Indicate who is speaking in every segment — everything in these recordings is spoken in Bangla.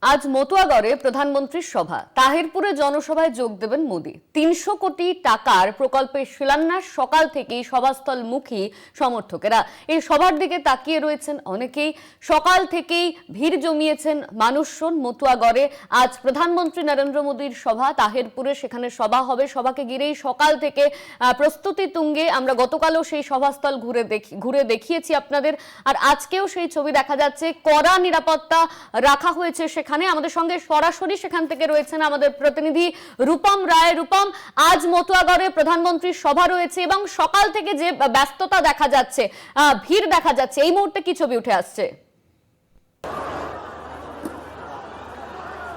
Speaker 1: আজ মতুয়াগড়ে প্রধানমন্ত্রীর সভা। তাহিরপুরে জনসভায় যোগ দেবেন মোদি। ৩০০ কোটি টাকার প্রকল্পের শিলান্যাস। সকাল থেকেই সভাস্থলমুখী সমর্থকেরা এই সভার দিকে তাকিয়ে রয়েছেন অনেকেই। সকাল থেকেই ভিড় জমিয়েছেন মানুষজন মতুয়াগড়ে। আজ প্রধানমন্ত্রী নরেন্দ্র মোদীর সভা তাহিরপুরে, সেখানে সভা হবে। সভাকে ঘিরেই সকাল থেকে প্রস্তুতি তুঙ্গে। আমরা গতকালও সেই সভাস্থল ঘুরে দেখিয়েছি আপনাদের, আর আজকেও সেই ছবি দেখা যাচ্ছে। কড়া নিরাপত্তা রাখা হয়েছে সেখানে। আমাদের সঙ্গে সরাসরি সেখান থেকে রয়েছেন আমাদের প্রতিনিধি রূপম রায়। রূপম, আজ মতুয়াগড়ে প্রধানমন্ত্রীর সভা রয়েছে এবং সকাল থেকে যে ব্যস্ততা দেখা যাচ্ছে, ভিড় দেখা যাচ্ছে, এই মুহূর্তে কি ছবি উঠে আসছে?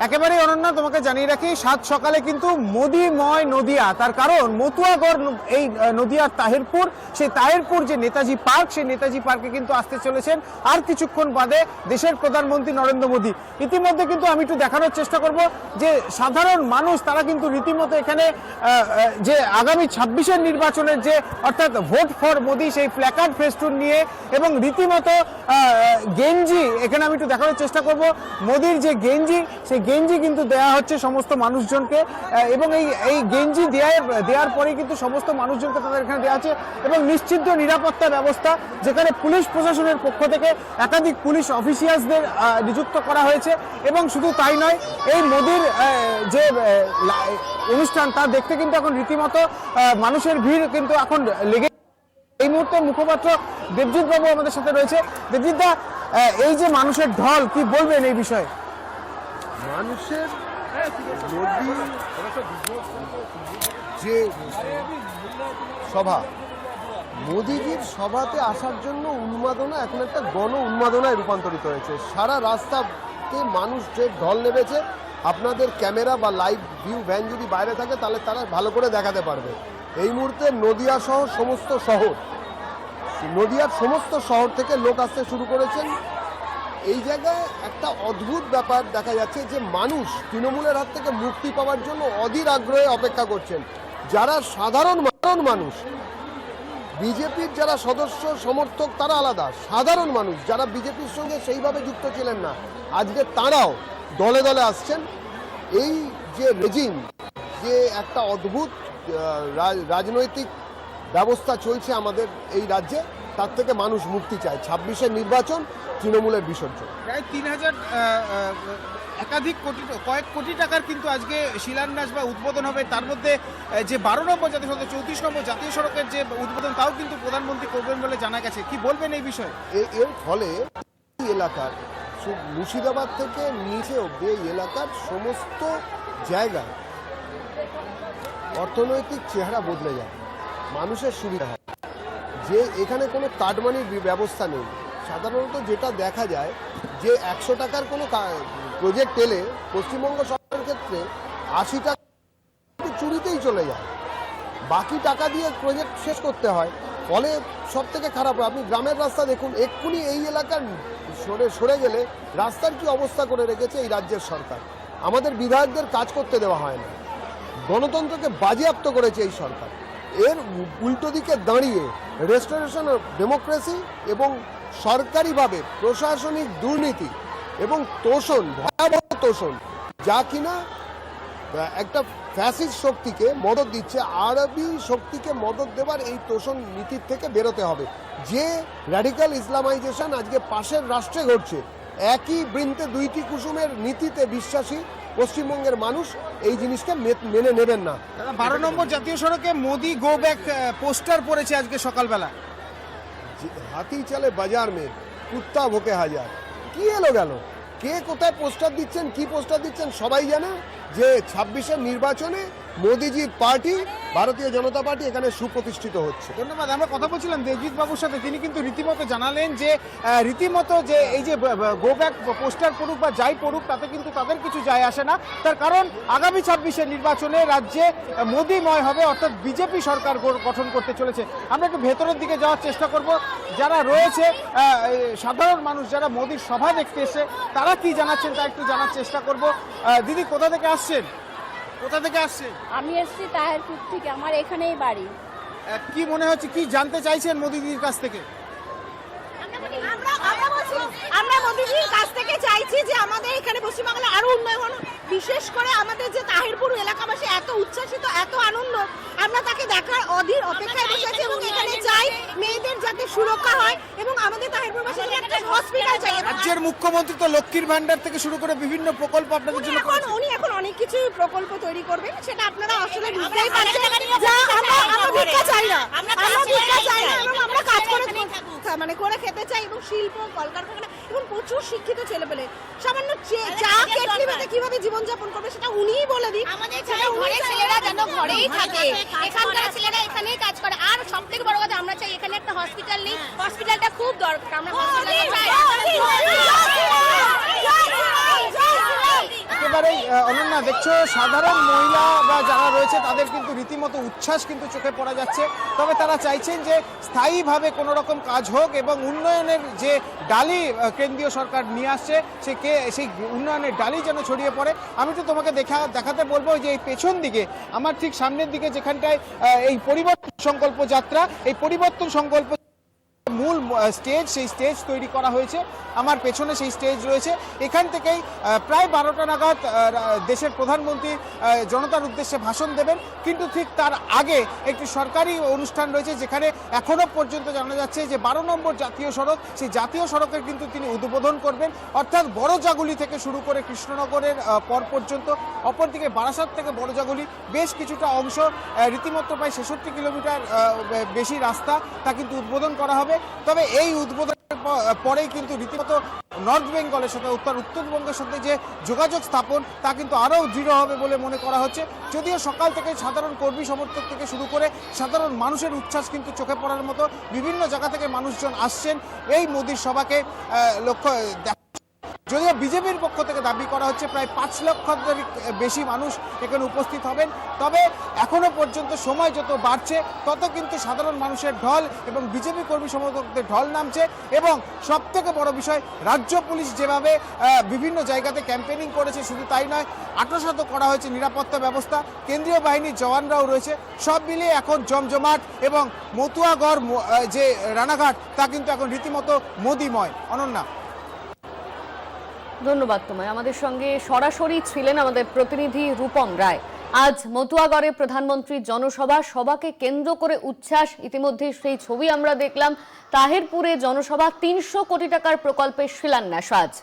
Speaker 2: একেবারে অনন্যা, তোমাকে জানিয়ে রাখি সাত সকালে কিন্তু মোদিময় নদিয়া। তার কারণ মতুয়াগড় এই নদিয়ার তাহিরপুর, সেই তাহিরপুর যে নেতাজি পার্ক, সেই নেতাজি পার্কে কিন্তু আসতে চলেছেন আর কিছুক্ষণ বাদে দেশের প্রধানমন্ত্রী নরেন্দ্র মোদী। ইতিমধ্যে কিন্তু আমি একটু দেখানোর চেষ্টা করব যে সাধারণ মানুষ তারা কিন্তু রীতিমতো এখানে যে আগামী ২৬-এর নির্বাচনের যে অর্থাৎ ভোট ফর মোদি সেই প্ল্যাকার্ড ফেস্টুন নিয়ে এবং রীতিমতো গেঞ্জি, এখানে আমি একটু দেখানোর চেষ্টা করব মোদির যে গেঞ্জি, সেই গেঞ্জি কিন্তু দেওয়া হচ্ছে সমস্ত মানুষজনকে এবং এই গেঞ্জি দেওয়ার পরে কিন্তু সমস্ত মানুষজনকে তাদের এখানে দেওয়া আছে এবং নিশ্চিত নিরাপত্তা ব্যবস্থা, যেখানে পুলিশ প্রশাসনের পক্ষ থেকে একাধিক পুলিশ অফিসিয়ালসদের নিযুক্ত করা হয়েছে। এবং শুধু তাই নয়, এই মোদির যে অনুষ্ঠান তা দেখতে কিন্তু এখন রীতিমতো মানুষের ভিড় কিন্তু এখন লেগে। এই মুহূর্তে মুখপাত্র দেবজিৎ বাবু আমাদের সাথে রয়েছে। দেবজিৎ দা, এই যে মানুষের ঢল, কি বলবেন এই বিষয়ে?
Speaker 3: মানুষের মোদি যে সভা, মোদিজির সভাতে আসার জন্য উন্মাদনা এখন একটা গণ উন্মাদনায় রূপান্তরিত হয়েছে। সারা রাস্তাতে মানুষ যে ঢল নেমেছে, আপনাদের ক্যামেরা বা লাইভ ভিউ ভ্যান যদি বাইরে থাকে তাহলে তারা ভালো করে দেখাতে পারবে। এই মুহূর্তে নদিয়া সহ সমস্ত শহর, নদিয়ার সমস্ত শহর থেকে লোক আসতে শুরু করেছেন। এই জায়গায় একটা অদ্ভুত ব্যাপার দেখা যাচ্ছে যে মানুষ তৃণমূলের হাত থেকে মুক্তি পাওয়ার জন্য অধীর আগ্রহে অপেক্ষা করছেন। যারা সাধারণ মানুষ, বিজেপির যারা সদস্য সমর্থক তারা আলাদা, সাধারণ মানুষ যারা বিজেপির সঙ্গে সেইভাবে যুক্ত ছিলেন না, আজকে তারাও দলে দলে আসছেন। এই যে রেজিম, যে একটা অদ্ভুত রাজনৈতিক ব্যবস্থা চলছে আমাদের এই রাজ্যে, তার থেকে মানুষ মুক্তি চায়। ২৬-এর নির্বাচন, তৃণমূলের বিসর্জন।
Speaker 2: প্রায় ৩,০০০ কয়েক কোটি টাকার কিন্তু আজকে শিলান্যাস বা উদ্বোধন হবে। তার মধ্যে যে ১২ নম্বর জাতীয় সড়ক, ৩৪ নম্বর জাতীয় সড়কের যে উদ্বোধন, তাও কিন্তু প্রধানমন্ত্রী করবেন বলে জানা গেছে। কি বলবেন এই বিষয়ে?
Speaker 3: এর ফলে এলাকার মুর্শিদাবাদ থেকে নিচে অব্দি এই এলাকার সমস্ত জায়গায় অর্থনৈতিক চেহারা বদলে যায়, মানুষের সুবিধা হয়। যে এখানে কোনো কাটমানির ব্যবস্থা নেই। সাধারণত যেটা দেখা যায় যে ১০০ টাকার কোনো প্রজেক্ট এলে পশ্চিমবঙ্গ সরকারের ক্ষেত্রে ৮০ টাকা চুরিতেই চলে যায়, বাকি টাকা দিয়ে প্রজেক্ট শেষ করতে হয়। ফলে সব থেকে খারাপ হয়, আপনি গ্রামের রাস্তা দেখুন, এক্ষুনি এই এলাকার সরে গেলে রাস্তার কি অবস্থা করে রেখেছে এই রাজ্যের সরকার। আমাদের বিধায়কদের কাজ করতে দেওয়া হয় না, গণতন্ত্রকে বাজেয়াপ্ত করেছে এই সরকার। এর উল্টো দিকে দাঁড়িয়ে রেস্টোরেশন অফ ডেমোক্রেসি এবং সরকারিভাবে প্রশাসনিক দুর্নীতি এবং তোষণ, ভয়াবহ তোষণ, যা কিনা একটা ফ্যাসিস্ট শক্তিকে মদত দিচ্ছে। আরবি শক্তিকে মদত দেওয়ার এই তোষণ নীতির থেকে বেরোতে হবে। যে র্যাডিক্যাল ইসলামাইজেশন আজকে পাশের রাষ্ট্রে ঘটছে, একই বৃন্তে দুইটি কুসুমের নীতিতে বিশ্বাসী পশ্চিমবঙ্গের মানুষ এই জিনিসটা মেনে নেবেন না।
Speaker 2: ১২ নম্বর জাতীয় সড়কে মোদি গো ব্যাক পোস্টার পড়েছে আজকে সকালবেলা।
Speaker 3: হাতি চলে বাজার মে, কুত্তা ভোকে হাজার। কি এলো গেল, কে কোথায় পোস্টার দিচ্ছেন, কি পোস্টার দিচ্ছেন সবাই জানে যে ২৬-এর নির্বাচনে মোদিজির পার্টি, ভারতীয় জনতা পার্টি এখানে সুপ্রতিষ্ঠিত হচ্ছে।
Speaker 2: ধন্যবাদ। আমরা কথা বলছিলাম দেবজিৎ বাবুর সাথে, তিনি কিন্তু রীতিমতো জানালেন যে রীতিমতো যে এই যে গো ব্যাক পোস্টার পড়ুক বা যাই পড়ুক, তাতে কিন্তু তাদের কিছু যায় আসে না। তার কারণ আগামী ২৬-এর নির্বাচনে রাজ্যে মোদিময় হবে, অর্থাৎ বিজেপি সরকার গঠন করতে চলেছে। আমরা একটু ভেতরের দিকে যাওয়ার চেষ্টা করব। যারা রয়েছে সাধারণ মানুষ, যারা মোদির সভা দেখতে এসে, তারা কি জানাচ্ছেন তা একটু জানার চেষ্টা করব। দিদি, কোথা থেকে আসছেন?
Speaker 4: আমি এসেছি তাহিরপুর থেকে, আমার এখানেই বাড়ি।
Speaker 2: কি মনে হচ্ছে, কি জানতে চাইছেন মোদিজির কাছ থেকে?
Speaker 4: আমরা
Speaker 5: আমরা মোদিজির কাছ থেকে চাইছি যে আমাদের এখানে পশ্চিমবাংলা আরো উন্নয়ন, বিশেষ করে আমাদের যে তাহিরপুর এলাকাবাসী এত উচ্ছ্বাসিত, এত আনন্দ, আমরা তাকে দেখার অধীর অপেক্ষায় বসে আছি এবং এখানে চাই মেয়েদের যাতে সুরক্ষা হয় এবং আমাদের তাহিরপুরবাসী একটা হসপিটাল চাই।
Speaker 2: রাজ্যের মুখ্যমন্ত্রী তো লক্ষ্মীর ভান্ডার থেকে শুরু করে বিভিন্ন প্রকল্প আপনাদের জন্য করেছেন।
Speaker 5: উনি এখন অনেক কিছু প্রকল্প তৈরি করবেন, সেটা আপনারা আসলে বুঝতেই পারছেন। যা আমরা ভিক্ষা চাই না, আমরা ভিক্ষা চাই না এবং আমরা কাজ করে মানে করে খেতে চাই এবং শিল্প, কলকারখানা এবং প্রচুর শিক্ষিত ছেলেপেলে সামান্য চা কেটলি মেতে কিভাবে জীবনযাপন করবে সেটা উনিই বলে দিন।
Speaker 4: আমাদের ঘরের ছেলেরা যেন ঘরেই থাকে, এখানকার ছেলেরা এখানেই কাজ করে। আর সব থেকে বড় কথা, আমরা চাই এখানে একটা হসপিটাল নেই, হসপিটালটা খুব দরকার। আমরা
Speaker 2: একেবারেই অনন্যা, দেখছো সাধারণ মহিলা বা যারা রয়েছে তাদের কিন্তু রীতিমতো উচ্ছ্বাস কিন্তু চোখে পড়া যাচ্ছে। তবে তারা চাইছেন যে স্থায়ীভাবে কোনো রকম কাজ হোক এবং উন্নয়নের যে ডালি কেন্দ্রীয় সরকার নিয়ে আসছে সেই উন্নয়নের ডালি যেন ছড়িয়ে পড়ে। আমি তো তোমাকে দেখাতে বলবো যে এই পেছন দিকে আমার ঠিক সামনের দিকে যেখানটায় এই পরিবর্তন সংকল্প যাত্রা, এই পরিবর্তন সংকল্প মূল স্টেজ, সেই স্টেজ তৈরি করা হয়েছে। আমার পেছনে সেই স্টেজ রয়েছে। এখান থেকেই প্রায় 12টা নাগাদ দেশের প্রধানমন্ত্রী জনতার উদ্দেশ্যে ভাষণ দেবেন, কিন্তু ঠিক তার আগে একটি সরকারি অনুষ্ঠান রয়েছে যেখানে এখনো পর্যন্ত জানা যাচ্ছে যে 12 নম্বর জাতীয় সড়ক, সেই জাতীয় সড়কের কিন্তু তিনি উদ্বোধন করবেন, অর্থাৎ বড়জাগুলি থেকে শুরু করে কৃষ্ণনগরের পর পর্যন্ত। অপরদিকে বারাসাত থেকে বড়জাগুলি বেশ কিছুটা অংশ, রীতিমতো প্রায় 66 কিলোমিটার বেশি রাস্তা, তা কিন্তু উদ্বোধন করা হবে। তবে এই উদ্বোধনের পরেই কিন্তু রীতিমতো নর্থ বেঙ্গলের সাথে উত্তরবঙ্গের সাথে যে যোগাযোগ স্থাপন তা কিন্তু আরও দৃঢ় হবে বলে মনে করা হচ্ছে। যদিও সকাল থেকে সাধারণ কর্মী সমর্থক থেকে শুরু করে সাধারণ মানুষের উচ্ছ্বাস কিন্তু চোখে পড়ার মতো। বিভিন্ন জায়গা থেকে মানুষজন আসছেন এই মোদির সভাকে লক্ষ্য। যদিও বিজেপির পক্ষ থেকে দাবি করা হচ্ছে প্রায় 5 লক্ষের বেশি মানুষ এখানে উপস্থিত হবেন। তবে এখনো পর্যন্ত সময় যত বাড়ছে তত কিন্তু সাধারণ মানুষের ঢল এবং বিজেপি কর্মী সমর্থকদের ঢল নামছে। এবং সব থেকে বড় বিষয়, রাজ্য পুলিশ যেভাবে বিভিন্ন জায়গাতে ক্যাম্পেনিং করেছে, শুধু তাই নয়, আঁটসাঁট করা হয়েছে নিরাপত্তা ব্যবস্থা, কেন্দ্রীয় বাহিনীর জওয়ানরাও রয়েছে। সব মিলিয়ে এখন জমজমাট এবং মতুয়াগড় যে রানাঘাট তা কিন্তু এখন রীতিমতো মোদিময়। অনন্যা,
Speaker 1: ধন্যবাদ তোমায়। আমাদের সঙ্গে সরাসরি ছিলেন আমাদের প্রতিনিধি রূপম রায়। আজ মতুয়াগড়ে প্রধানমন্ত্রীর সভাকে কেন্দ্র করে উচ্ছ্বাস। ইতিমধ্যে সেই ছবি আমরা দেখলাম। তাহিরপুরে জনসভা, 300 কোটি টাকার প্রকল্পের শিলান্যাস আজ।